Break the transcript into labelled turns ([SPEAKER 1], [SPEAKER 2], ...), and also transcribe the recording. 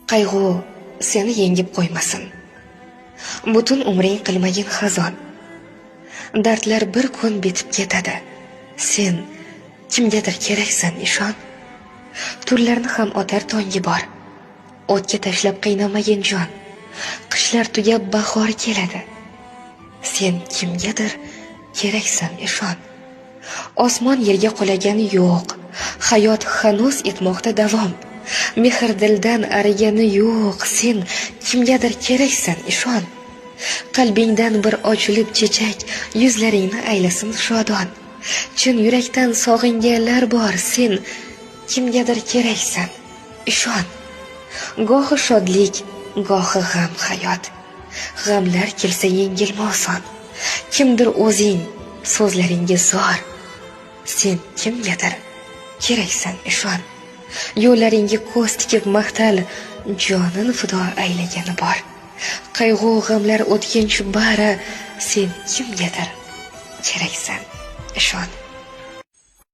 [SPEAKER 1] qayg'u seni yengib qo'ymasin. Butun umring qilmagin xazon. Dardlar bir kun bitib ketadi. Sen kimgadir keraksan, ishon. Turlarni ham otar tongi bor. O'tga tashlab qiynamagin jon. Qishlar tugab bahor keladi. Sen kimgadir keraksan, ishon. Osmon yerga qulagani yo'q. Hayot hanuz etmoqda davom. Mehr dildan arigani yo'q. Sen kimgadir keraksan, ishon. Qalbingdan bir ochilib chechak, yuzlaringni aylasin shodon. Chin yurakdan sog'inganlar bor. Sen kimgadir keraksan, ishon. Gohi shodlik, gohi g'am hayot. G'amlar kelsa yengilma oson. Kimdir o'zing, so'zlaringga zor. Sen kimgadir keraksan, ishon. Yo'llaringga ko'z tikib maqtal, jonin fido aylagani bor. Qayg'u g'amlar o'tkinchi bari, sen kimgadir keraksan, ishon.